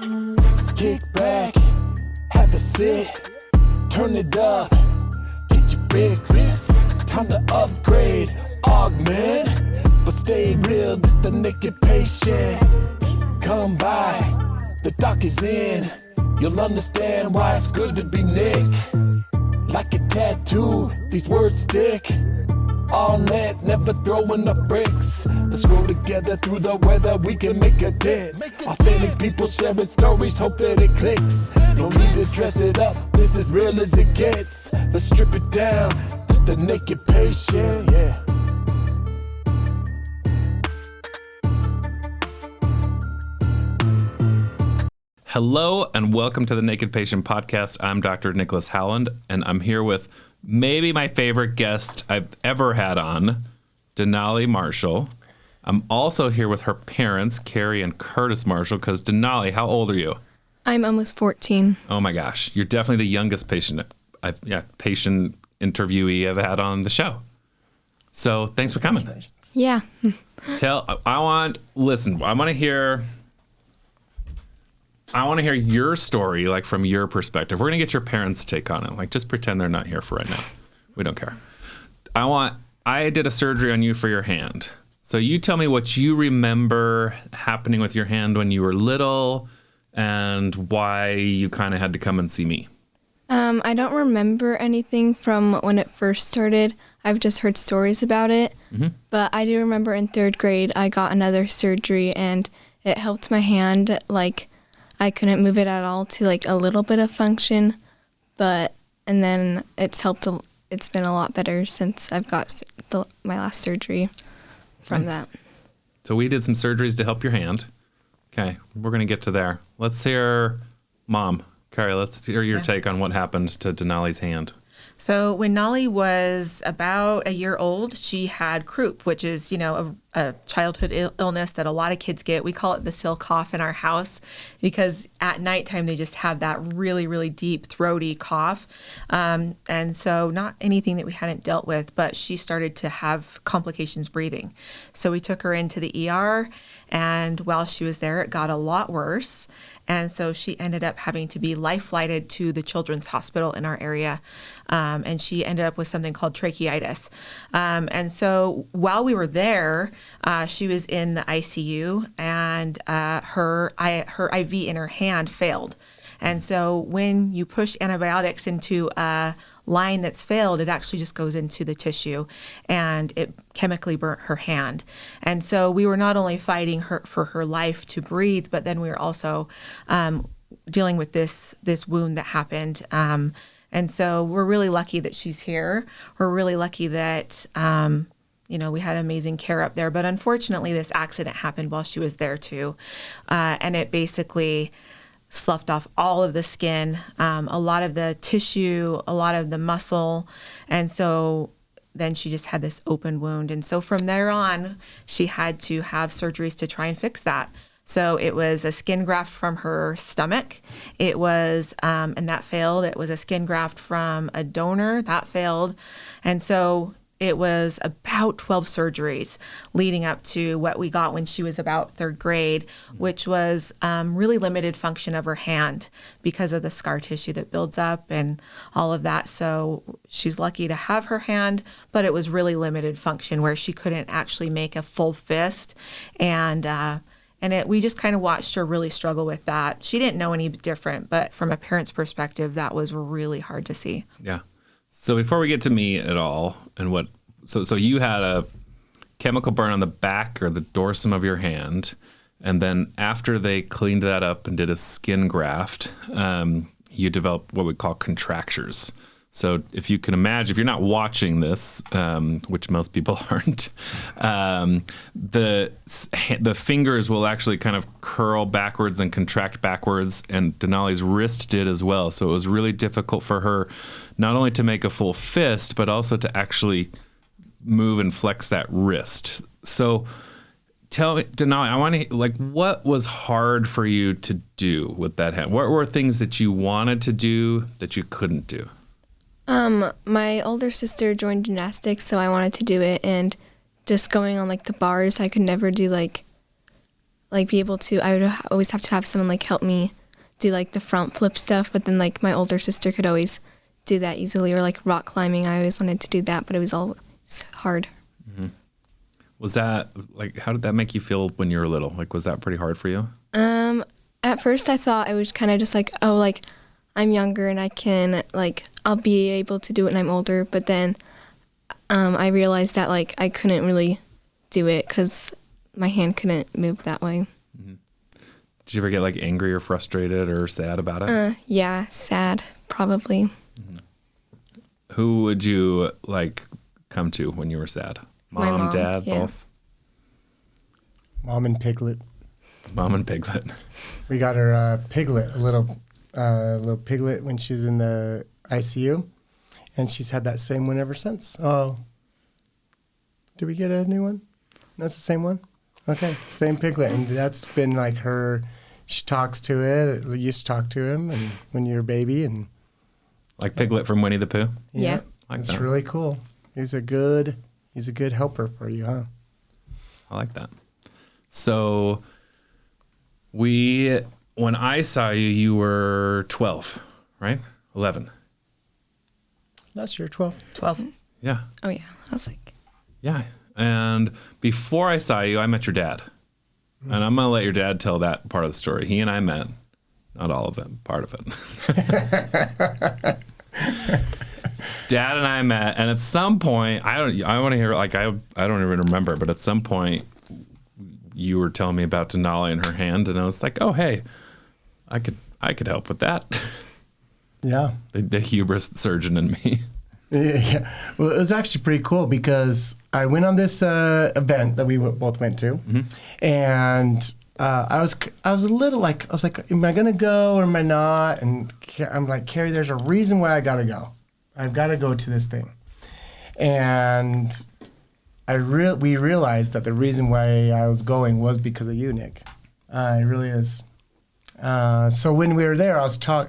Kick back, have a sit, turn it up, get your fix. Time to upgrade, augment, but stay real, this the naked patient. Come by, the doc is in, you'll understand why it's good to be Nick. Like a tattoo, these words stick. All net, never throwing up bricks. Let's grow together through the weather, we can make a dent. Authentic people sharing stories, hope that it clicks. No need to dress it up, this is real as it gets. Let's strip it down, it's the naked patient, yeah. Hello and welcome to the Naked Patient Podcast. I'm Dr. Nicholas Howland, and I'm here with maybe my favorite guest I've ever had on, Denali Marshall. I'm also here with her parents, Carrie and Curtis Marshall, because Denali, how old are you? I'm almost 14. Oh my gosh, you're definitely the youngest patient interviewee I've had on the show. So thanks for coming. Yeah. I want to hear your story, like from your perspective. We're going to get your parents' take on it. Like, just pretend they're not here for right now. We don't care. I did a surgery on you for your hand. So you tell me what you remember happening with your hand when you were little and why you kind of had to come and see me. I don't remember anything from when it first started. I've just heard stories about it. Mm-hmm. But I do remember in 3rd grade, I got another surgery and it helped my hand, like, I couldn't move it at all to like a little bit of function, and then it's been a lot better since I've got my last surgery from that. So we did some surgeries to help your hand. Okay, we're going to get to there. Let's hear Mom. Carrie, let's hear your take on what happened to Denali's hand. So when Nolly was about a year old, she had croup, which is, a childhood illness that a lot of kids get. We call it the silk cough in our house because at nighttime they just have that really, really deep throaty cough. And so not anything that we hadn't dealt with, but she started to have complications breathing. So we took her into the ER, and while she was there, it got a lot worse. And so she ended up having to be life-flighted to the children's hospital in our area. And she ended up with something called tracheitis. And so while we were there, she was in the ICU, and her IV in her hand failed. And so when you push antibiotics into a line that's failed, it actually just goes into the tissue, and it chemically burnt her hand. And so we were not only fighting her for her life to breathe, but then we were also dealing with this wound that happened. And so we're really lucky that she's here. We're really lucky that we had amazing care up there. But unfortunately, this accident happened while she was there too, and it basically sloughed off all of the skin, a lot of the tissue, a lot of the muscle. And so then she just had this open wound. And so from there on, she had to have surgeries to try and fix that. So it was a skin graft from her stomach. It was, and that failed. It was a skin graft from a donor. That failed. And so it was about 12 surgeries leading up to what we got when she was about 3rd grade, which was really limited function of her hand because of the scar tissue that builds up and all of that. So she's lucky to have her hand, but it was really limited function where she couldn't actually make a full fist. And we just kind of watched her really struggle with that. She didn't know any different, but from a parent's perspective, that was really hard to see. Yeah. So before we get to me at all, and so you had a chemical burn on the back or the dorsum of your hand, and then after they cleaned that up and did a skin graft, you developed what we call contractures. So if you can imagine, if you're not watching this, which most people aren't, the fingers will actually kind of curl backwards and contract backwards, and Denali's wrist did as well. So it was really difficult for her not only to make a full fist, but also to actually move and flex that wrist. So tell me, Denali, I want to, what was hard for you to do with that hand? What were things that you wanted to do that you couldn't do? My older sister joined gymnastics, so I wanted to do it, and just going on the bars, I could never do like be able to. I would always have to have someone like help me do like the front flip stuff, but then like my older sister could always do that easily, or like rock climbing. I always wanted to do that, but it was always hard. Mm-hmm. Was that like, how did that make you feel when you were little? Like, was that pretty hard for you? At first I thought I was kind of just like, oh, like I'm younger and I can like, I'll be able to do it when I'm older. But then I realized that like I couldn't really do it because my hand couldn't move that way. Mm-hmm. Did you ever get like angry or frustrated or sad about it? Yeah, sad, probably. Mm-hmm. Who would you like come to when you were sad? My mom, dad, yeah. both? Mom and Piglet. Mom and Piglet. We got her Piglet, a little Piglet when she was in the ICU, and she's had that same one ever since. Oh, did we get a new one? No, it's the same one? Okay, same Piglet, and that's been like her, she talks to it, used to talk to him and when you're a baby. And Like Piglet from Winnie the Pooh? Yeah. Like it's that. really cool. He's a good helper for you, huh? I like that. So when I saw you, you were 12, right? 11. Last year, 12. 12. Yeah. Oh yeah, I was like, Yeah. And before I saw you, I met your dad. And I'm going to let your dad tell that part of the story. He and I met. Not all of it, part of it. Dad and I met, and at some point, I want to hear, like, I don't even remember, but at some point, you were telling me about Denali and her hand, and I was like, oh, hey, I could help with that. Yeah. The hubris surgeon in me. Yeah. Well, it was actually pretty cool because I went on this event that we both went to, and I was a little like, I was like, am I gonna go or am I not? And I'm like, Carrie, there's a reason why I gotta go. I've got to go to this thing, and we realized that the reason why I was going was because of you, Nick. It really is. So when we were there,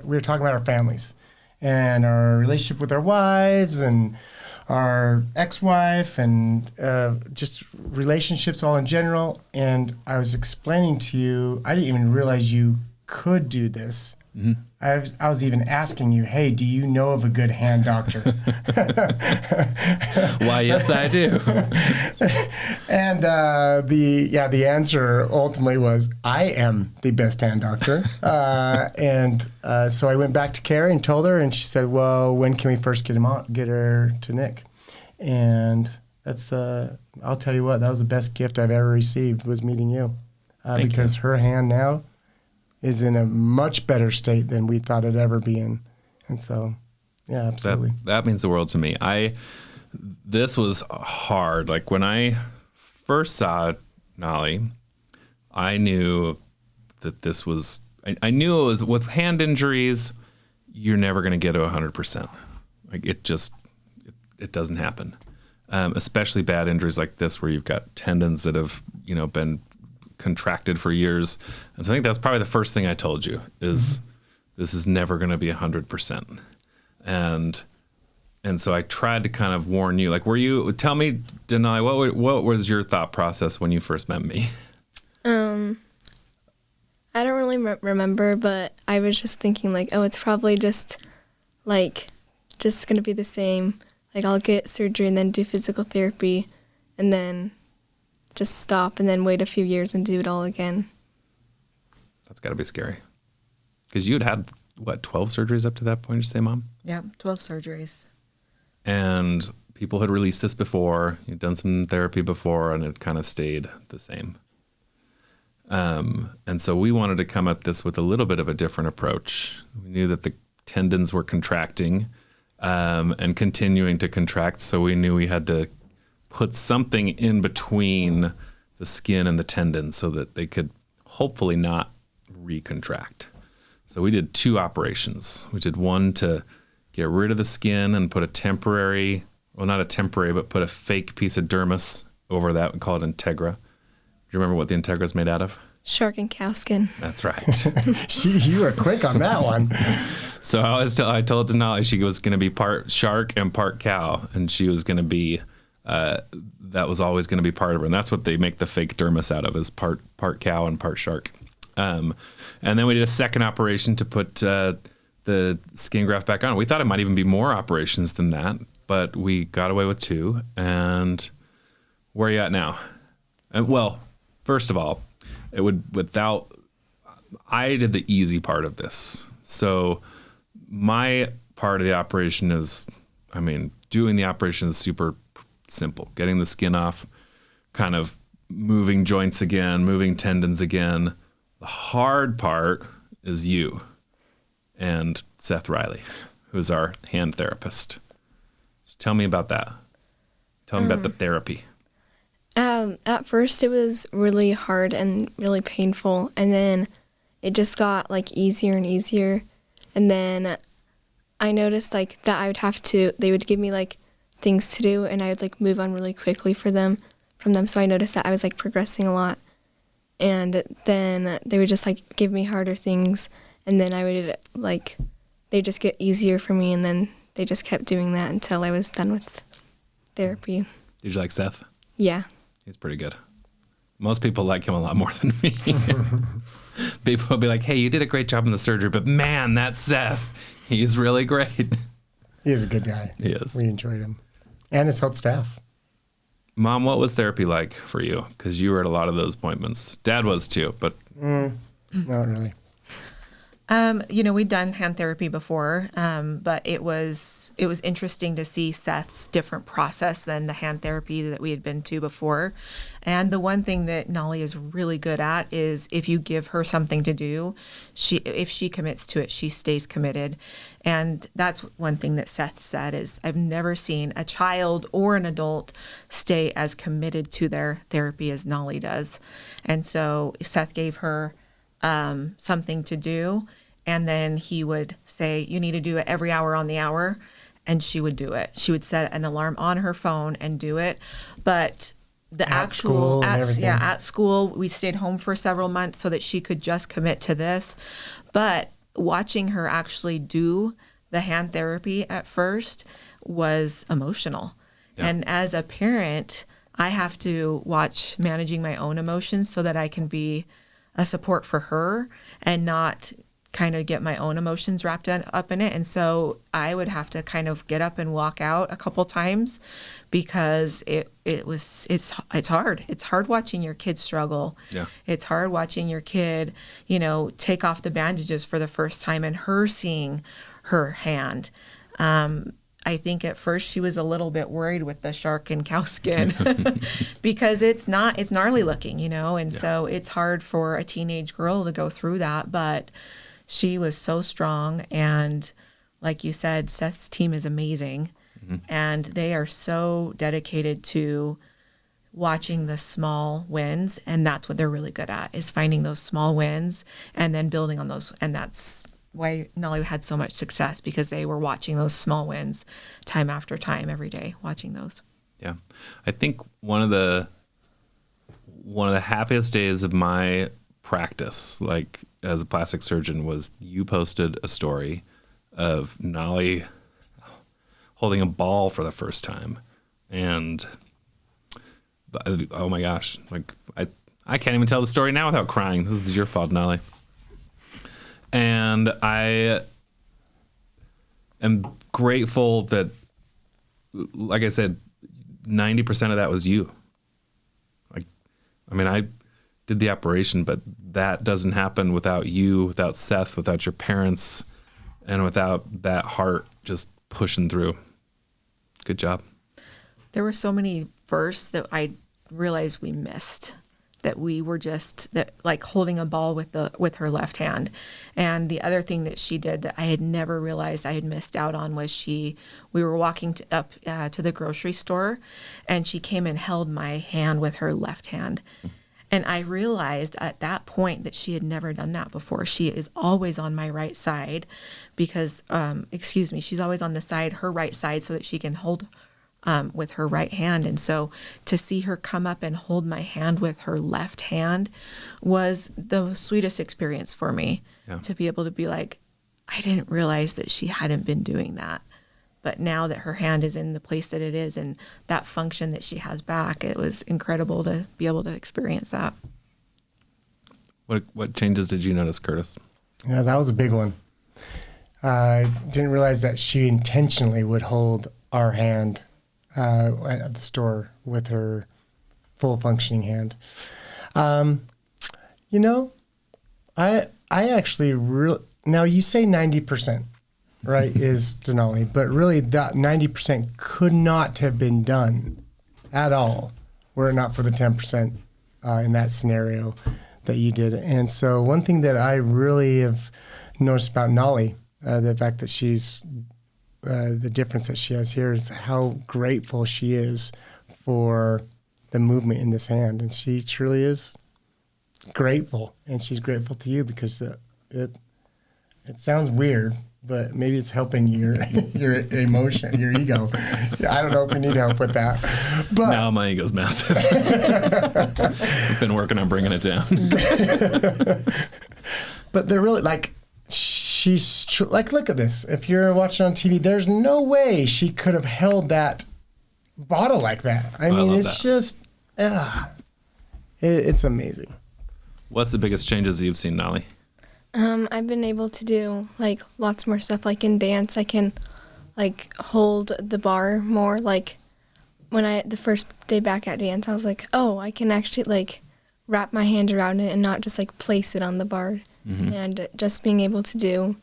we were talking about our families and our relationship with our wives and our ex-wife and just relationships all in general. And I was explaining to you, I didn't even realize you could do this. Mm-hmm. I was even asking you, hey, do you know of a good hand doctor? Why, yes, I do. And the answer ultimately was, I am the best hand doctor. So I went back to Carrie and told her, and she said, well, when can we first get her to Nick? And that's, I'll tell you what, that was the best gift I've ever received, was meeting you. Because her hand now is in a much better state than we thought it'd ever be in. And so, yeah, absolutely. That means the world to me. This was hard. Like when I first saw Nolly, I knew that this was, I knew it was, with hand injuries, you're never going to get to 100%. Like it doesn't happen. Especially bad injuries like this, where you've got tendons that have, been contracted for years. And so I think that's probably the first thing I told you is this is never going to be 100%. And so I tried to kind of warn you, like, tell me, Denali, what was your thought process when you first met me? I don't really remember, but I was just thinking like, oh, it's probably just going to be the same. Like I'll get surgery and then do physical therapy and then just stop and then wait a few years and do it all again. That's got to be scary. Because you had, what, 12 surgeries up to that point, did you say, Mom? Yeah, 12 surgeries. And people had released this before. You'd done some therapy before, and it kind of stayed the same. And so we wanted to come at this with a little bit of a different approach. We knew that the tendons were contracting and continuing to contract, so we knew we had to put something in between the skin and the tendon so that they could hopefully not recontract. So we did 2 operations. We did one to get rid of the skin and put not a temporary, but put a fake piece of dermis over that. We call it Integra. Do you remember what the Integra is made out of? Shark and cow skin. That's right. You were quick on that one. So I told Denali she was going to be part shark and part cow, and she was going to be that was always going to be part of her. And that's what they make the fake dermis out of, is part cow and part shark. And then we did a second operation to put the skin graft back on. We thought it might even be more operations than that, but we got away with 2. And where are you at now? And well, first of all, I did the easy part of this. So my part of the operation is, doing the operation is super simple. Getting the skin off, kind of moving joints again, moving tendons again. The hard part is you and Seth Riley, who's our hand therapist. So tell me about that. Tell me about the therapy. At first it was really hard and really painful, and then it just got like easier and easier. And then I noticed like that they would give me like things to do, and I would like move on really quickly from them. So I noticed that I was like progressing a lot. And then they would just like give me harder things, and then I would like, they just get easier for me, and then they just kept doing that until I was done with therapy. Did you like Seth? Yeah. He's pretty good. Most people like him a lot more than me. People will be like, hey, you did a great job in the surgery, but man, that's Seth. He's really great. He is a good guy. He is. We enjoyed him. And his whole staff. Mom, what was therapy like for you? Because you were at a lot of those appointments. Dad was too, but... Not really. We'd done hand therapy before, but it was interesting to see Seth's different process than the hand therapy that we had been to before. And the one thing that Nolly is really good at is if you give her something to do, if she commits to it, she stays committed. And that's one thing that Seth said is, I've never seen a child or an adult stay as committed to their therapy as Nolly does. And so Seth gave her something to do, and then he would say, you need to do it every hour on the hour, and she would do it. She would set an alarm on her phone and do it. But at school we stayed home for several months so that she could just commit to this. But watching her actually do the hand therapy at first was emotional. Yeah. And as a parent, I have to watch managing my own emotions so that I can be a support for her and not kind of get my own emotions wrapped up in it. And so I would have to kind of get up and walk out a couple times because it's hard. It's hard watching your kid struggle. Yeah. It's hard watching your kid, take off the bandages for the first time and her seeing her hand. I think at first she was a little bit worried with the shark and cow skin because it's gnarly looking, and so it's hard for a teenage girl to go through that. But she was so strong. And like you said, Seth's team is amazing. Mm-hmm. And they are so dedicated to watching the small wins. And that's what they're really good at, is finding those small wins and then building on those. And that's why Nolly had so much success, because they were watching those small wins time after time, every day, watching those. Yeah. I think one of the happiest days of my practice, like as a plastic surgeon, was you posted a story of Nolly holding a ball for the first time. And oh my gosh, like I can't even tell the story now without crying. This is your fault, Nolly. And I am grateful that, like I said, 90% of that was you. I did the operation, but that doesn't happen without you, without Seth, without your parents, and without that heart just pushing through. Good job. There were so many firsts that I realized we missed, that we were like holding a ball with her left hand. And the other thing that she did that I had never realized I had missed out on was we were walking up to the grocery store, and she came and held my hand with her left hand. And I realized at that point that she had never done that before. She is always on my right side because, she's always on her right side so that she can hold with her right hand. And so to see her come up and hold my hand with her left hand was the sweetest experience for me. Yeah. To be able to be like, I didn't realize that she hadn't been doing that But now that her hand is in the place that it is and that function that she has back, it was incredible to be able to experience that. What changes did you notice, Curtis? Yeah, that was a big one. I didn't realize that she intentionally would hold our hand at the store with her full functioning hand. You know, I actually now you say 90%, right, is Denali, but really that 90% could not have been done at all were it not for the 10% in that scenario that you did. And so one thing that I really have noticed about Nolly, the fact that she's the difference that she has here is how grateful she is for the movement in this hand, and she truly is grateful, and she's grateful to you because it sounds weird, but maybe it's helping your emotion, your ego. I don't know if you need help with that, but Now my ego's massive. I've been working on bringing it down. but they're really like. Like, look at this. If you're watching on TV, there's no way she could have held that bottle like that. I mean, it's just, it's amazing. What's the biggest changes you've seen, Nolly? I've been able to do like lots more stuff. Like in dance, I can like hold the bar more. Like when the first day back at dance, I was like, oh, I can actually like wrap my hand around it and not just like place it on the bar. Mm-hmm. And just being able to do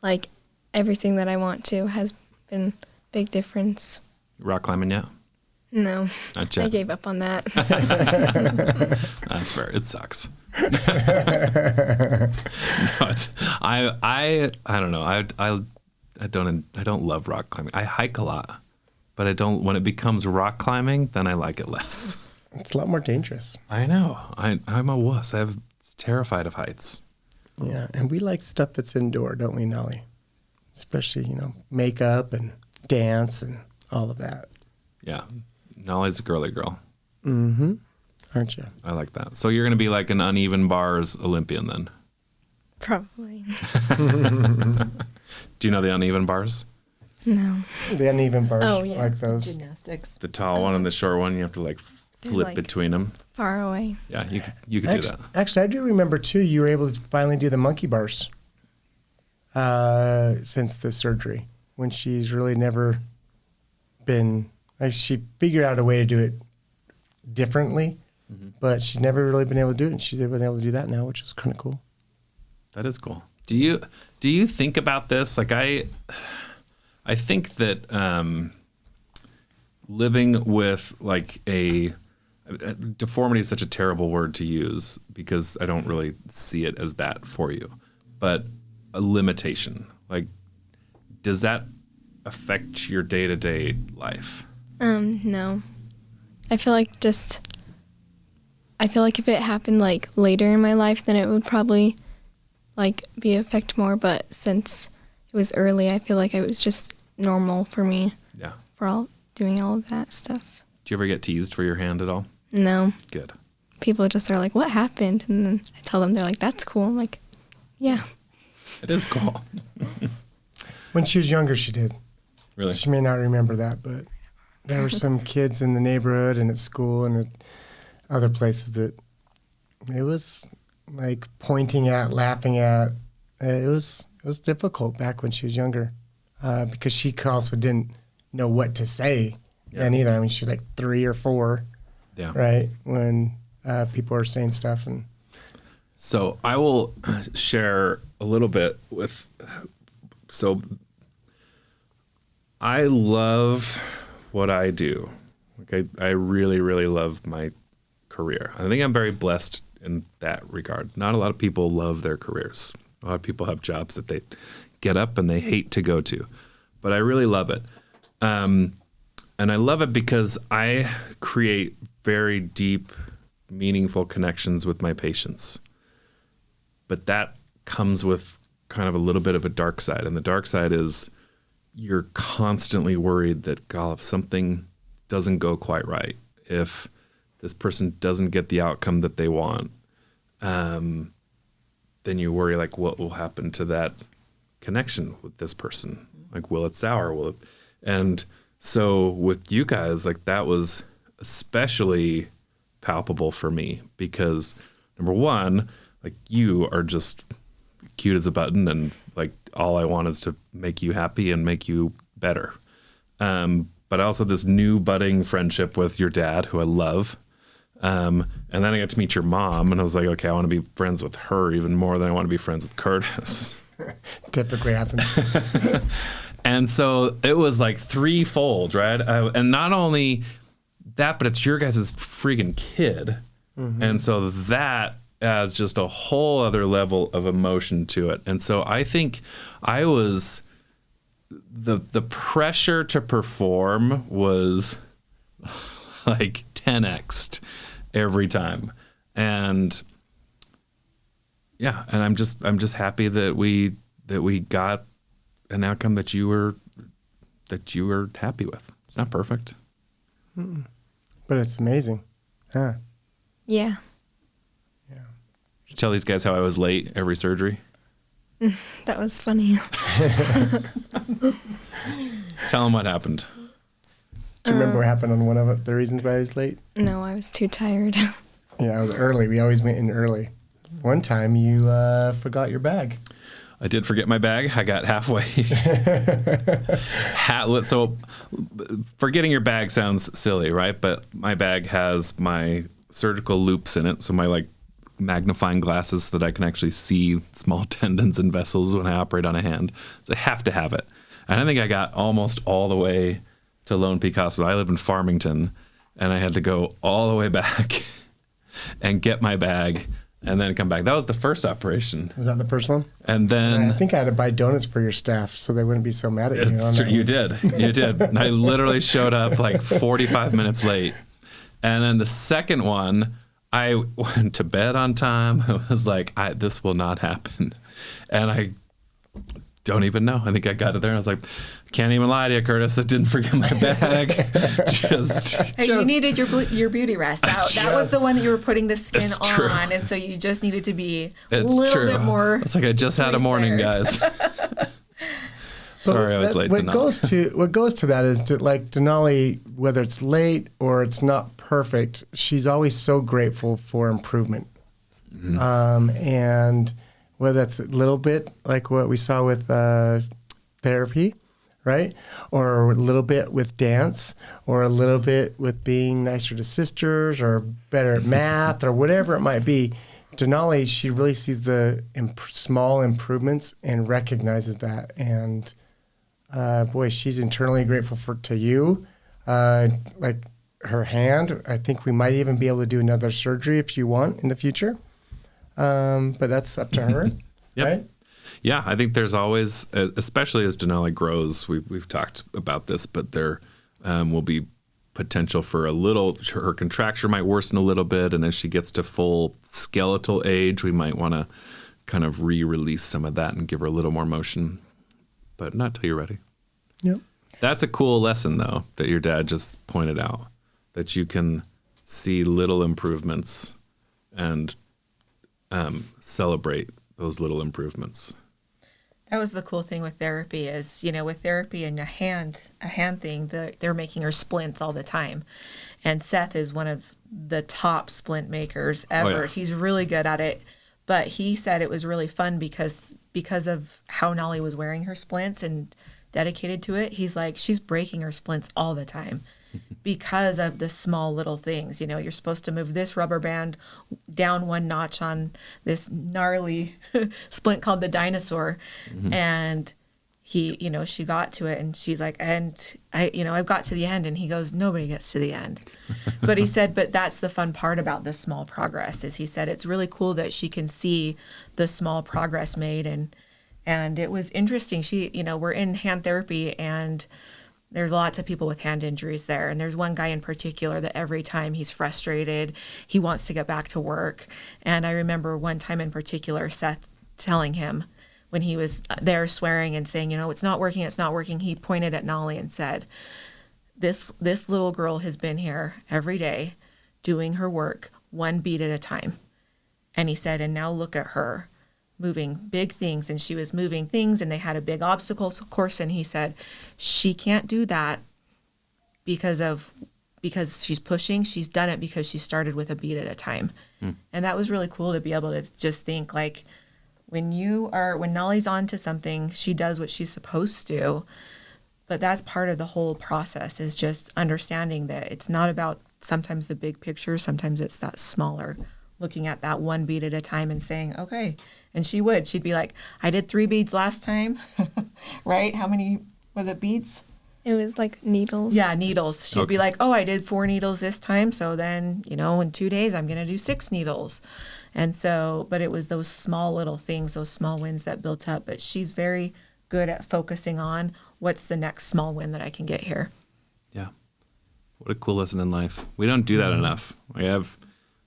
like everything that I want to has been a big difference. Rock climbing yet? No, Not yet. I gave up on that. That's fair. It sucks. No, I don't know. I don't love rock climbing. I hike a lot, but I don't. When it becomes rock climbing, then I like it less. It's a lot more dangerous. I know. I'm a wuss. I'm terrified of heights. Yeah, and we like stuff that's indoor, don't we, Nolly? Especially, makeup and dance and all of that. Yeah. Nolly's a girly girl. Mm-hmm. Aren't you? I like that. So you're going to be like an uneven bars Olympian then? Probably. Do you know the uneven bars? No. The uneven bars, Oh, yeah. like those. Gymnastics. The tall one and the short one, you have to like flip like- between them. Far away. Yeah, you could do that. Actually, I do remember, too, you were able to finally do the monkey bars since the surgery, when she's really never been, like, she figured out a way to do it differently, but she's never really been able to do it, and she's been able to do that now, which is kind of cool. That is cool. Do you think about this? Like I think that living with like deformity is such a terrible word to use because I don't really see it as that for you, but a limitation. Like, does that affect your day-to-day life? No. I feel like if it happened like later in my life, then it would probably like be affect more. But since it was early, I feel like it was just normal for me. Yeah. For doing all of that stuff. Do you ever get teased for your hand at all? No. Good. People just are like, what happened? And then I tell them, they're like, that's cool. I'm like, yeah. It is cool. When she was younger, she did. Really? She may not remember that, but there were some kids in the neighborhood and at school and at other places that it was like pointing at, laughing at. It was difficult back when she was younger because she also didn't know what to say then either. I mean, she was like 3 or 4, right, when people were saying stuff. And so I will share a little bit with. So I love what I do. Like I really, really love my career. I think I'm very blessed in that regard. Not a lot of people love their careers. A lot of people have jobs that they get up and they hate to go to, but I really love it. And I love it because I create very deep, meaningful connections with my patients. But that comes with kind of a little bit of a dark side. And the dark side is you're constantly worried that, God, if something doesn't go quite right, if this person doesn't get the outcome that they want, then you worry, like, what will happen to that connection with this person? Like, will it sour? And so with you guys, like that was especially palpable for me because number one, like you are just cute as a button and like all I want is to make you happy and make you better. But also this new budding friendship with your dad, who I love. And then I got to meet your mom and I was like, okay, I want to be friends with her even more than I want to be friends with Curtis. Typically happens. And so it was like threefold, right? And not only that, but it's your guys' freaking kid. Mm-hmm. And so that adds just a whole other level of emotion to it. And so I think I was, the pressure to perform was like 10x'd every time. And yeah, and I'm just happy that we got an outcome that you were happy with. It's not perfect, but it's amazing, huh? Yeah. Yeah. Did you tell these guys how I was late every surgery? That was funny. Tell them what happened. Do you remember what happened on one of the reasons why I was late? No, I was too tired. Yeah, I was early. We always went in early. One time you forgot your bag. I did forget my bag. I got halfway. So forgetting your bag sounds silly, right? But my bag has my surgical loops in it. So my like magnifying glasses so that I can actually see small tendons and vessels when I operate on a hand. So I have to have it. And I think I got almost all the way to Lone Peak Hospital. I live in Farmington and I had to go all the way back and get my bag and then come back. That was the first operation. Was that the first one? And then I think I had to buy donuts for your staff so they wouldn't be so mad at you. It's true. You did. I literally showed up like 45 minutes late. And then the second one, I went to bed on time. I was like, this will not happen. And I don't even know. I think I got it there and I was like, can't even lie to you, Curtis. I didn't forget my bag. You needed your beauty rest. That was the one that you were putting the skin on, and so you just needed to be a little bit more. It's like I just had a morning, guys. Sorry, I was late. What goes to that is like Denali, whether it's late or it's not perfect, she's always so grateful for improvement. Mm-hmm. And whether that's a little bit like what we saw with therapy, right? Or a little bit with dance, or a little bit with being nicer to sisters, or better at math, or whatever it might be. Denali, she really sees the small improvements and recognizes that. And boy, she's internally grateful to you. Like her hand, I think we might even be able to do another surgery if you want in the future. But that's up to her, Yep. right? Yeah, I think there's always, especially as Denali grows, we've talked about this, but there will be potential for her contracture might worsen a little bit, and as she gets to full skeletal age, we might want to kind of re-release some of that and give her a little more motion, but not till you're ready. Yep. That's a cool lesson, though, that your dad just pointed out, that you can see little improvements and celebrate those little improvements. That was the cool thing with therapy is, with therapy and a hand thing, they're making her splints all the time. And Seth is one of the top splint makers ever. Oh, yeah. He's really good at it. But he said it was really fun because of how Nolly was wearing her splints and dedicated to it. He's like, she's breaking her splints all the time because of the small little things. You're supposed to move this rubber band down one notch on this gnarly splint called the dinosaur. Mm-hmm. And she got to it and she's like, and I've got to the end. And he goes, nobody gets to the end. But he said, but that's the fun part about this small progress is he said, it's really cool that she can see the small progress made. And it was interesting. We're in hand therapy and there's lots of people with hand injuries there. And there's one guy in particular that every time he's frustrated, he wants to get back to work. And I remember one time in particular, Seth telling him when he was there swearing and saying, it's not working. He pointed at Nolly and said, this little girl has been here every day doing her work one beat at a time. And he said, and now look at her moving big things, and she was moving things, and they had a big obstacle course, and he said, she can't do that because she's pushing. She's done it because she started with a beat at a time. And that was really cool to be able to just think, like, when Nolly's on to something, she does what she's supposed to. But that's part of the whole process, is just understanding that it's not about sometimes the big picture. Sometimes it's that smaller, looking at that one bead at a time and saying, okay. And she'd be like, I did 3 beads last time, right? How many was it, beads? It was like needles. Yeah, needles. She'd be like, oh, I did 4 needles this time. So then, in 2 days, I'm going to do 6 needles. And so, but it was those small little things, those small wins that built up. But she's very good at focusing on what's the next small win that I can get here. Yeah. What a cool lesson in life. We don't do that enough. I have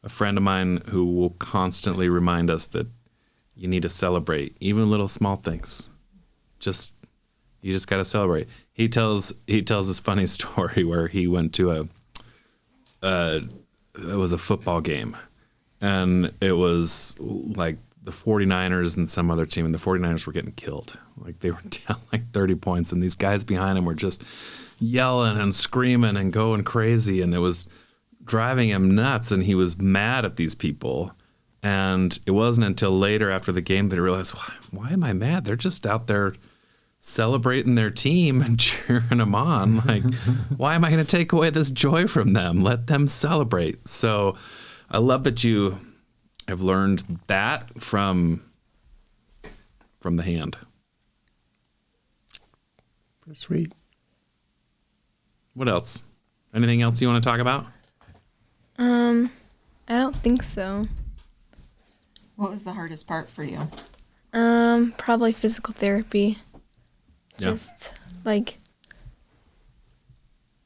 a friend of mine who will constantly remind us that you need to celebrate even little small things. You just got to celebrate. He tells this funny story where he went to it was a football game, and it was like the 49ers and some other team, and the 49ers were getting killed. Like, they were down like 30 points, and these guys behind him were just yelling and screaming and going crazy, and it was driving him nuts, and he was mad at these people. And it wasn't until later after the game that he realized, why am I mad? They're just out there celebrating their team and cheering them on. Like, why am I going to take away this joy from them? Let them celebrate. So I love that you have learned that from the hand. Pretty sweet. What else? Anything else you want to talk about? I don't think so. What was the hardest part for you? Probably physical therapy. Yeah. Just like,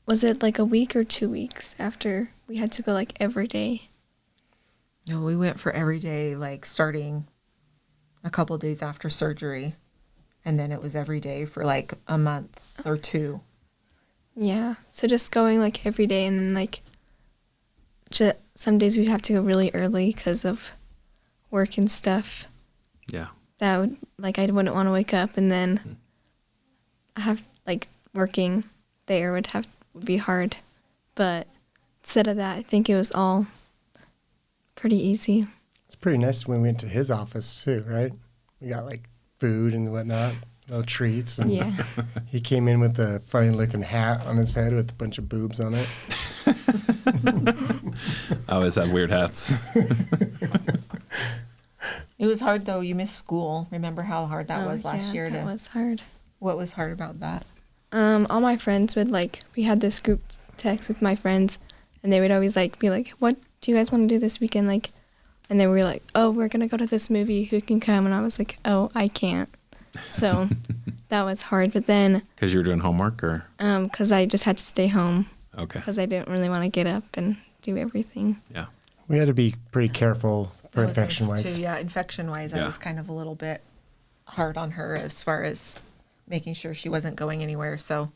was it like a week or 2 weeks after we had to go like every day? No, we went for every day, like starting a couple days after surgery. And then it was every day for like a month or 2. Yeah. So just going like every day, and then like some days we'd have to go really early because of work and stuff. Yeah. That would, like, I wouldn't want to wake up, and then I have like working there would be hard. But instead of that, I think it was all pretty easy. It's pretty nice when we went to his office too, right? We got like food and whatnot, little treats. And Yeah. he came in with a funny looking hat on his head with a bunch of boobs on it. I always have weird hats. It was hard, though. You missed school. Remember how hard that was last year? That was hard. What was hard about that? All my friends would we had this group text with my friends, and they would always be like, what do you guys want to do this weekend? And they were like, oh, we're going to go to this movie. Who can come? And I was like, oh, I can't. So that was hard. But then... Because you were doing homework, or? Because I just had to stay home. Okay. Because I didn't really want to get up and do everything. Yeah. We had to be pretty careful for infection-wise. Yeah, infection-wise, I was kind of a little bit hard on her as far as making sure she wasn't going anywhere. So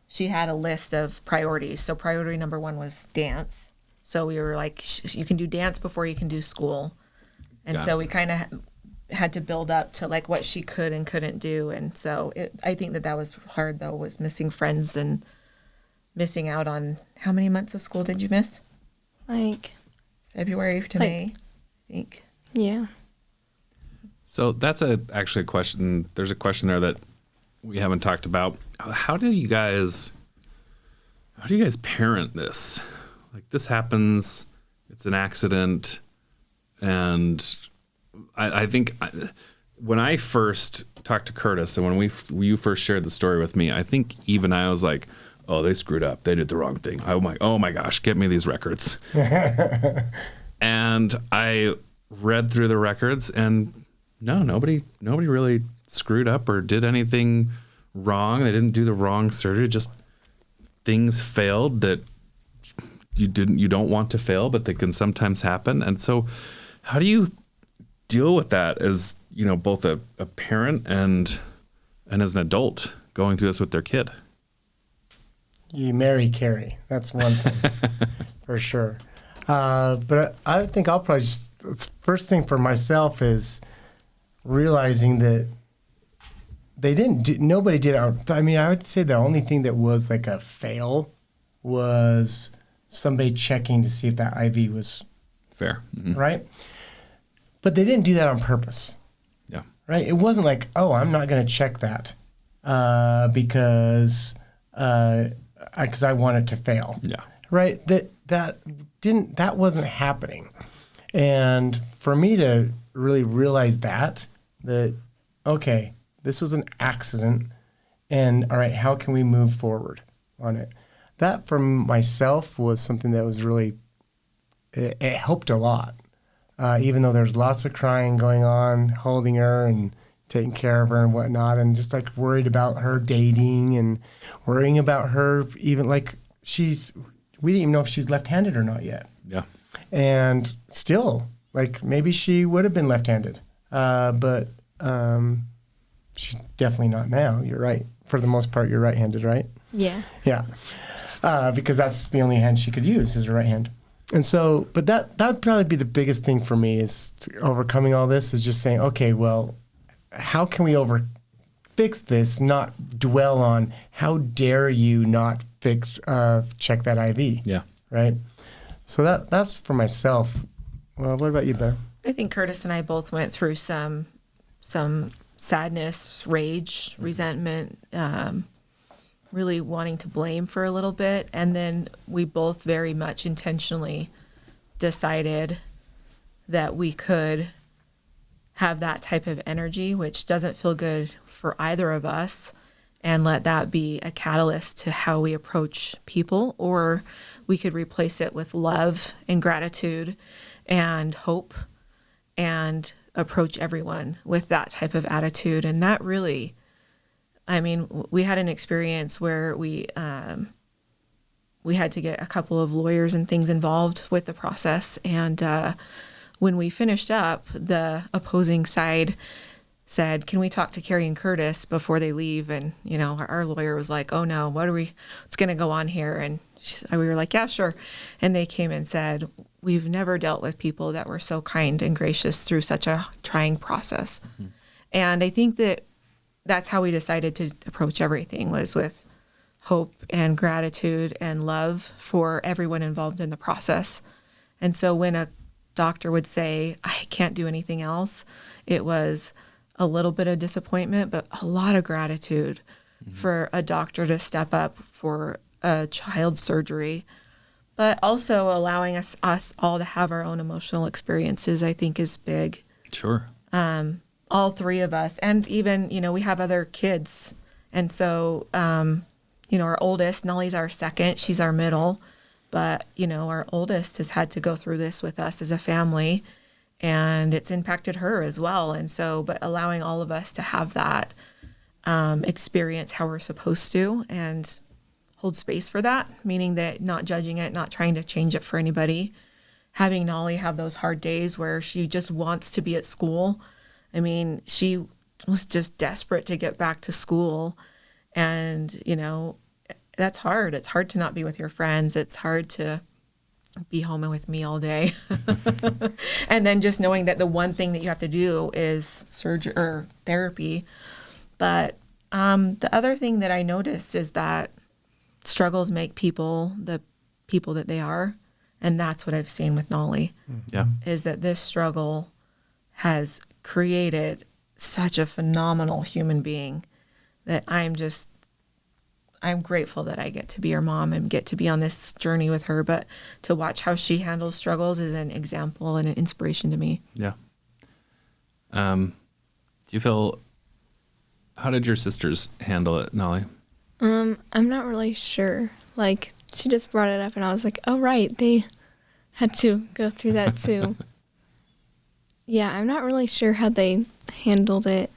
she had a list of priorities. So priority number 1 was dance. So we were like, you can do dance before you can do school. And so we kind of had to build up to like what she could and couldn't do. And so I think that was hard, though, was missing friends and missing out on, how many months of school did you miss? February to May, I think. Yeah. So that's actually a question. There's a question there that we haven't talked about. How do you guys parent this? Like, this happens, it's an accident, and I think when I first talked to Curtis and when you first shared the story with me, I think even I was like, oh, they screwed up. They did the wrong thing. Oh my gosh, get me these records. And I read through the records, and no, nobody really screwed up or did anything wrong. They didn't do the wrong surgery. Just things failed that you don't want to fail, but they can sometimes happen. And so how do you deal with that as, both a parent and as an adult going through this with their kid? You marry Carrie. That's one thing for sure. But I think I'll probably first thing for myself is realizing that nobody did it. I mean, I would say the only thing that was like a fail was somebody checking to see if that IV was Fair. Mm-hmm. right. But they didn't do that on purpose. Yeah. Right. It wasn't like, oh, I'm not going to check that because I want it to fail. Yeah. Right. That wasn't happening. And for me to really realize that okay, this was an accident, and all right, how can we move forward on it? That for myself was something that was really, it helped a lot. Even though there's lots of crying going on, holding her and taking care of her and whatnot, and just like worried about her dating and worrying about her even like we didn't even know if she's left-handed or not yet. Yeah. And still, like maybe she would have been left-handed, but she's definitely not now. You're right. For the most part, you're right-handed, right? Yeah. Yeah. Because that's the only hand she could use is her right hand. And so, but that would probably be the biggest thing for me is overcoming all this is just saying, okay, well, how can we fix this, not dwell on how dare you not check that IV. Yeah. Right. So that's for myself. Well, what about you, Bear? I think Curtis and I both went through some sadness, rage, resentment, really wanting to blame for a little bit. And then we both very much intentionally decided that we could have that type of energy, which doesn't feel good for either of us, and let that be a catalyst to how we approach people, or we could replace it with love and gratitude and hope and approach everyone with that type of attitude. And that really, I mean, we had an experience where we had to get a couple of lawyers and things involved with the process. And when we finished up, the opposing side said, "Can we talk to Carrie and Curtis before they leave?" And, you know, our lawyer was like, "Oh no, what's going to go on here?" And we were like, "Yeah, sure." And they came and said, "We've never dealt with people that were so kind and gracious through such a trying process." Mm-hmm. And I think that's how we decided to approach everything, was with hope and gratitude and love for everyone involved in the process. And so when a doctor would say, "I can't do anything else," it was a little bit of disappointment, but a lot of gratitude for a doctor to step up for a child surgery, but also allowing us all to have our own emotional experiences, I think is big. Sure. All three of us, and even, you know, we have other kids. And so, you know, our oldest, Nolly's our second, she's our middle, but, you know, our oldest has had to go through this with us as a family, and it's impacted her as well. And so, but allowing all of us to have that experience how we're supposed to and hold space for that, meaning that not judging it, not trying to change it for anybody, having Nolly have those hard days where she just wants to be at school. I mean, she was just desperate to get back to school. And, you know, that's hard. It's hard to not be with your friends. It's hard to be home and with me all day. And then just knowing that the one thing that you have to do is surgery or therapy. But the other thing that I noticed is that struggles make people the people that they are. And that's what I've seen with Nolly. Yeah. Is that this struggle has created such a phenomenal human being that I'm grateful that I get to be her mom and get to be on this journey with her. But to watch how she handles struggles is an example and an inspiration to me. Yeah. Do you feel, how did your sisters handle it, Nolly? I'm not really sure. Like, she just brought it up and I was like, oh, right, they had to go through that too. Yeah, I'm not really sure how they handled it.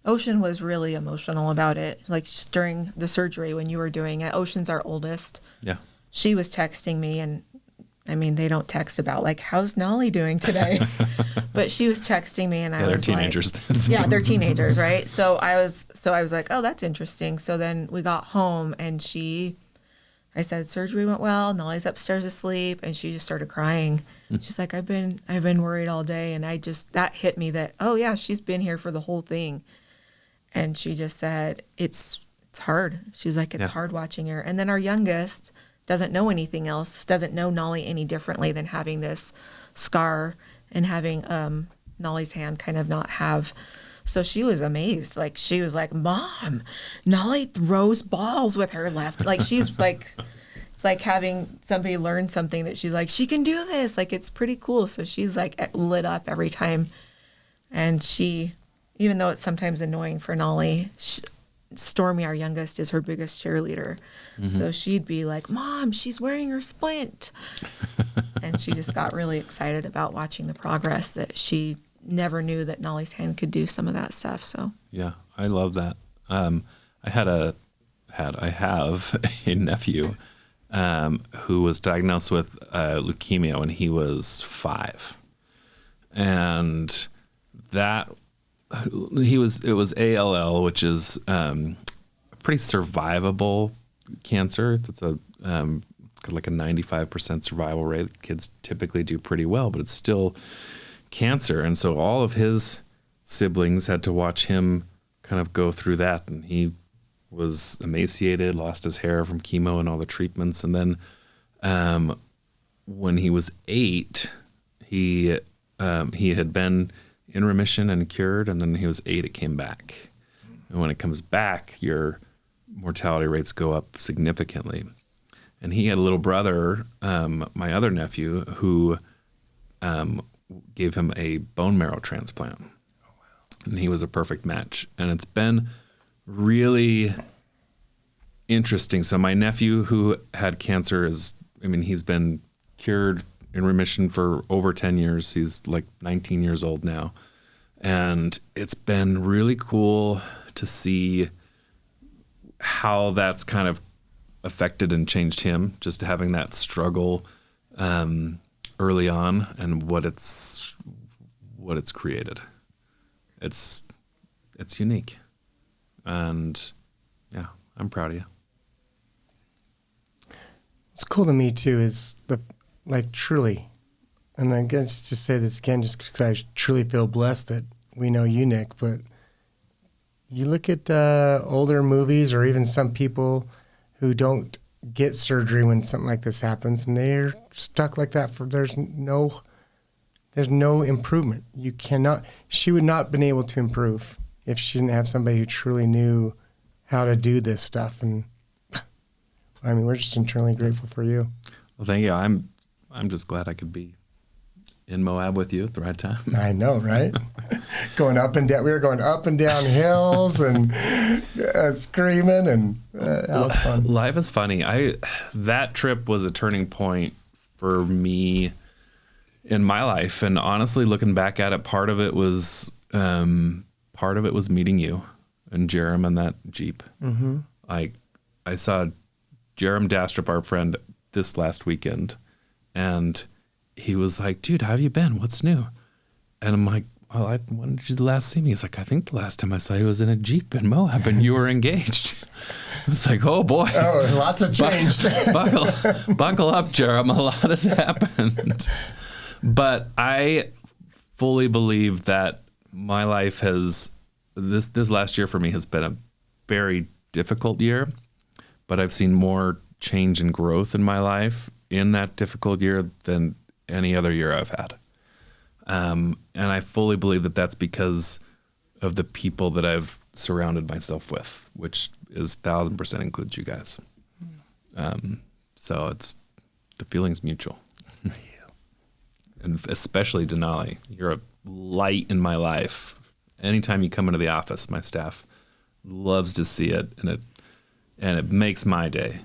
Ocean was really emotional about it. Like during the surgery when you were doing it, Ocean's our oldest. Yeah. She was texting me, and I mean, they don't text about like, how's Nolly doing today? But she was texting me, and I was they're teenagers. like, yeah, they're teenagers, right? So I was like, oh, that's interesting. So then we got home, and I said, surgery went well. Nolly's upstairs asleep, and she just started crying. She's like, I've been worried all day, and that hit me that, oh yeah, she's been here for the whole thing. And she just said, it's hard. She's like, it's hard watching her. And then our youngest doesn't know anything else, doesn't know Nolly any differently than having this scar and having Nolly's hand kind of not have. So she was amazed. Like, she was like, Mom, Nolly throws balls with her left. Like, she's like, it's like having somebody learn something that she's like, she can do this. Like, it's pretty cool. So she's like lit up every time. And she, even though it's sometimes annoying for Nolly, Stormy, our youngest, is her biggest cheerleader. Mm-hmm. So she'd be like, Mom, she's wearing her splint. And she just got really excited about watching the progress, that she never knew that Nolly's hand could do some of that stuff. So yeah, I love that. I have a nephew who was diagnosed with leukemia when he was 5, and it was ALL, which is a pretty survivable cancer. It's like a 95% survival rate. Kids typically do pretty well, but it's still cancer. And so all of his siblings had to watch him kind of go through that. And he was emaciated, lost his hair from chemo and all the treatments. And then when he was 8, he had been in remission and cured. And then he was 8, it came back. And when it comes back, your mortality rates go up significantly. And he had a little brother, my other nephew, who gave him a bone marrow transplant. Oh, wow. And he was a perfect match. And it's been really interesting. So my nephew who had cancer he's been cured, in remission for over 10 years. He's like 19 years old now. And it's been really cool to see how that's kind of affected and changed him, just having that struggle early on, and what it's created. It's unique, and yeah, I'm proud of you. What's cool to me too is truly, and I guess just say this again, just because I truly feel blessed that we know you, Nick, but you look at older movies, or even some people who don't get surgery when something like this happens, and they're stuck like that there's no improvement. She would not have been able to improve if she didn't have somebody who truly knew how to do this stuff. And I mean, we're just internally grateful for you. Well, thank you. I'm just glad I could be in Moab with you at the right time. I know, right? Going up and down. We were going up and down hills and screaming, and that was fun. Life is funny. That trip was a turning point for me in my life, and honestly, looking back at it, part of it was meeting you and Jerem in that Jeep. Mm-hmm. I saw Jerem Dastrup, our friend, this last weekend, and he was like, dude, how have you been? What's new? And I'm like, well, when did you last see me? He's like, I think the last time I saw you was in a Jeep in Moab and you were engaged. It's like, oh boy. Oh, lots have changed. Buckle up, Jerem. A lot has happened. But I fully believe that my life this last year for me has been a very difficult year, but I've seen more change and growth in my life in that difficult year than any other year I've had. And I fully believe that that's because of the people that I've surrounded myself with, which is 1,000% includes you guys. So the feeling's mutual. And especially Denali, you're a light in my life. Anytime you come into the office, my staff loves to see it, and it makes my day.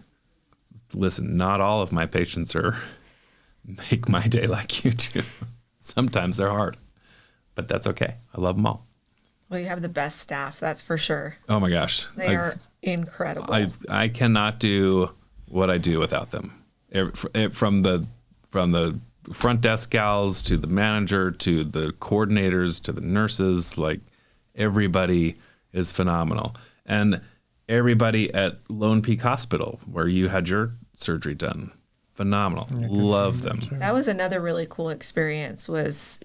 Listen, not all of my patients make my day like you do. Sometimes they're hard, but that's okay. I love them all. Well, you have the best staff, that's for sure. Oh my gosh. They are incredible. I cannot do what I do without them. From the front desk gals to the manager to the coordinators to the nurses, like everybody is phenomenal. And everybody at Lone Peak Hospital, where you had your surgery done, Phenomenal. Love them. That was another really cool experience, was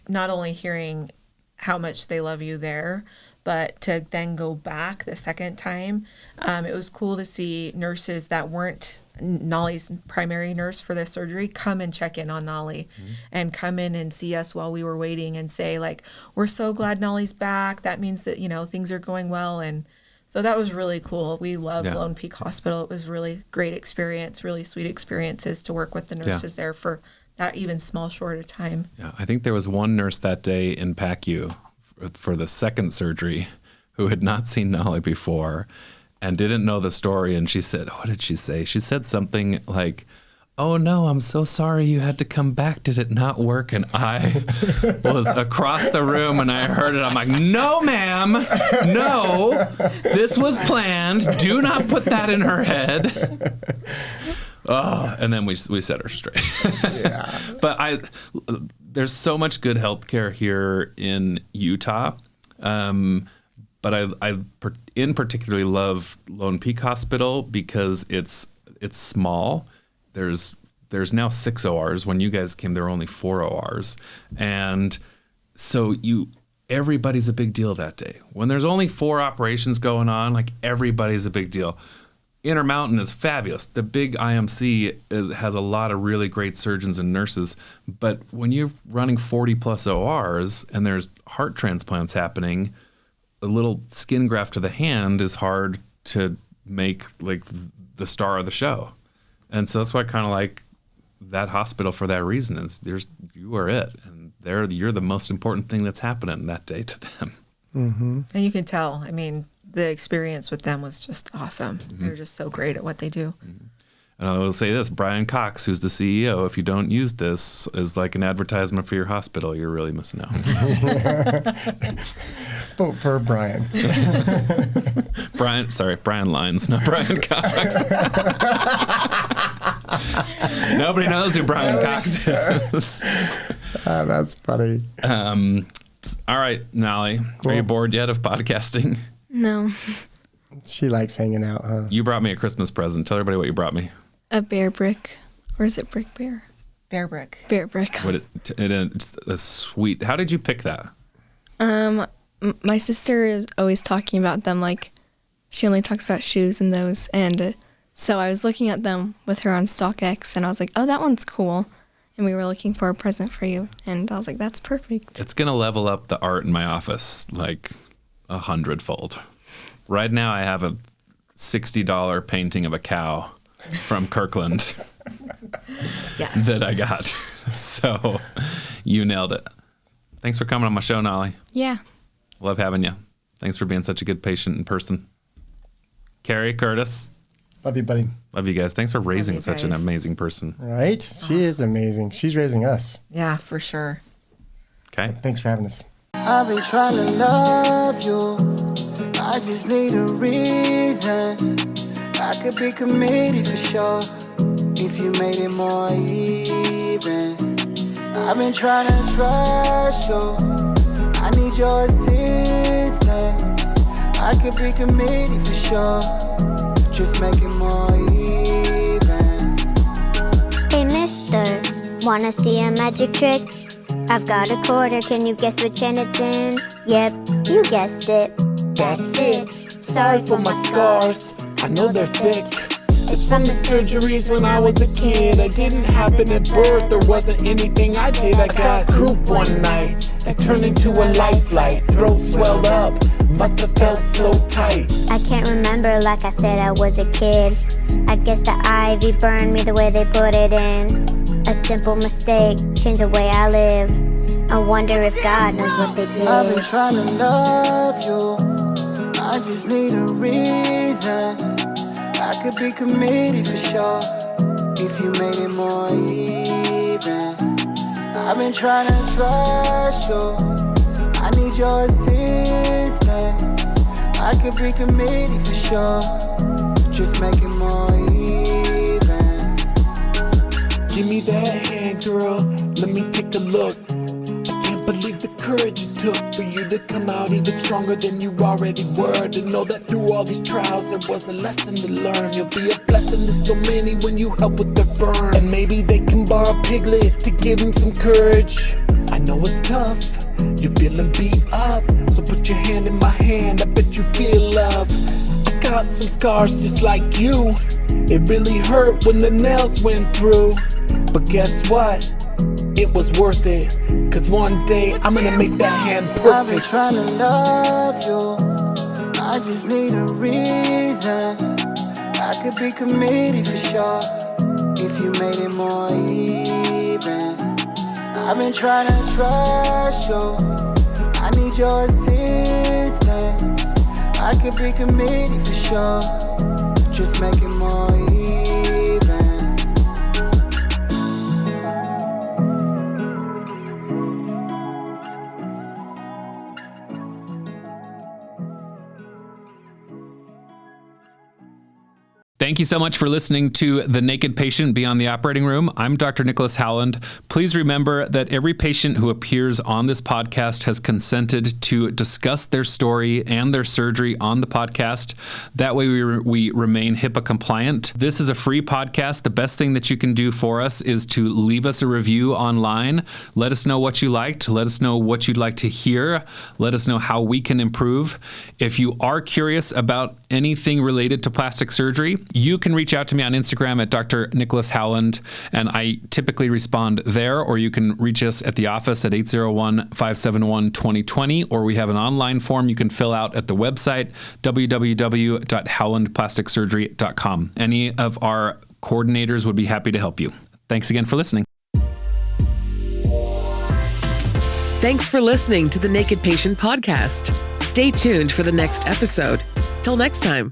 not only hearing how much they love you there, but to then go back the second time. It was cool to see nurses that weren't Nolly's primary nurse for the surgery come and check in on Nolly and come in and see us while we were waiting and say, like, we're so glad Nolly's back. That means that, you know, things are going well. And so that was really cool. We love Lone Peak Hospital. It was really great experience, really sweet experiences to work with the nurses there for that even small short of time. Yeah, I think there was one nurse that day in PACU for the second surgery who had not seen Nolly before and didn't know the story. And she said, what did she say? She said something like, oh no, I'm so sorry you had to come back. Did it not work? And I was across the room and I heard it. I'm like, no, ma'am, no, this was planned. Do not put that in her head. Oh, and then we set her straight. Yeah. But there's so much good healthcare here in Utah. But I in particularly love Lone Peak Hospital because it's small. There's now 6 ORs. When you guys came, there were only 4 ORs. And so everybody's a big deal that day. When there's only 4 operations going on, like, everybody's a big deal. Intermountain is fabulous. The big IMC has a lot of really great surgeons and nurses. But when you're running 40 plus ORs and there's heart transplants happening, a little skin graft to the hand is hard to make, like, the star of the show. And so that's why I kind of like that hospital for that reason. Is you are it, and you're the most important thing that's happening that day to them. Mm-hmm. And you can tell. I mean, the experience with them was just awesome. They're just so great at what they do. And I will say this: Brian Cox, who's the CEO, if you don't use this as like an advertisement for your hospital, you're really missing out. Vote for Brian. Brian Lyons, not Brian Cox. Nobody knows who Brian Cox is. That's funny. All right, Nolly, Cool. Are you bored yet of podcasting? No. She likes hanging out, huh? You brought me a Christmas present. Tell everybody what you brought me. A bear brick. Or is it brick bear? Bear brick. Bear brick. It's a sweet. How did you pick that? My sister is always talking about them. Like, she only talks about shoes and those. And so I was looking at them with her on StockX, and I was like, oh, that one's cool. And we were looking for a present for you. And I was like, that's perfect. It's going to level up the art in my office like 100-fold. Right now I have a $60 painting of a cow from Kirkland that I got. So you nailed it. Thanks for coming on my show, Nolly. Yeah. Love having you. Thanks for being such a good patient in person. Carrie, Curtis. Love you, buddy. Love you guys. Thanks for raising such an guys. amazing person. Right? She is amazing. She's raising us. Yeah, for sure. Okay. Thanks for having us. I've been trying to love you. I just need a reason. I could be committed for sure if you made it more even. I've been trying to trust you. I need your assistance. I could be committed for sure. Just make it more even. Hey mister, wanna see a magic trick? I've got a quarter, can you guess which end it's in? Yep, you guessed it. That's it. Sorry for my scars. I know they're thick. It's from the surgeries when I was a kid. It didn't happen at birth. There wasn't anything I did. I got croup one night. That turned into a lifeline. Throat swelled up. Must have felt so tight. I can't remember, like I said, I was a kid. I guess the IV burned me the way they put it in. A simple mistake changed the way I live. I wonder if God knows what they did. I've been trying to love you. I just need a reason. I could be committed for sure if you made it more even. I've been trying to trust you. I need your assistance. I could be committed for sure. Just make it more even. Give me that hand, girl. Let me take a look. I can't believe the courage it took for you to come out even stronger than you already were. To know that through all these trials there was a lesson to learn. You'll be a blessing to so many when you help with their burn. And maybe they can borrow a piglet to give him some courage. I know it's tough, you're feeling beat up, so put your hand in my hand, I bet you feel love. I got some scars just like you. It really hurt when the nails went through, but guess what? It was worth it, cause one day I'm gonna make that hand I've been perfect. trying to love you, I just need a reason. I could be committed for sure, if you made it more even. I've been trying to trust you, I need your assistance. I could be committed for sure, just make it more even. Thank you so much for listening to The Naked Patient Beyond the Operating Room. I'm Dr. Nicholas Howland. Please remember that every patient who appears on this podcast has consented to discuss their story and their surgery on the podcast. That way we remain HIPAA compliant. This is a free podcast. The best thing that you can do for us is to leave us a review online. Let us know what you liked. Let us know what you'd like to hear. Let us know how we can improve. If you are curious about anything related to plastic surgery, you can reach out to me on Instagram at Dr. Nicholas Howland, and I typically respond there, or you can reach us at the office at 801-571-2020, or we have an online form you can fill out at the website, www.howlandplasticsurgery.com. Any of our coordinators would be happy to help you. Thanks again for listening. Thanks for listening to the Naked Patient Podcast. Stay tuned for the next episode. Till next time.